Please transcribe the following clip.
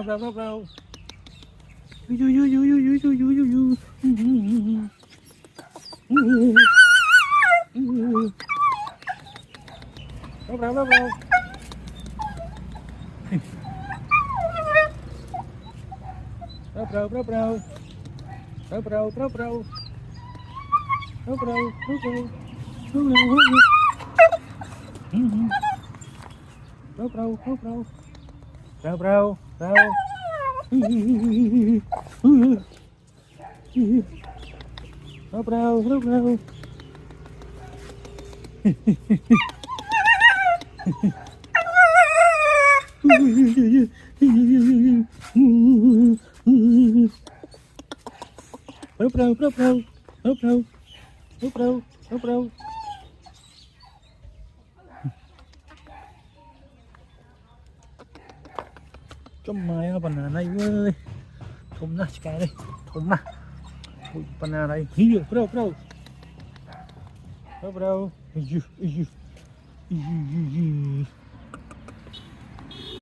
rau trong mày nó banana này ơi thùng na cái đây thùng na banana này hiu bro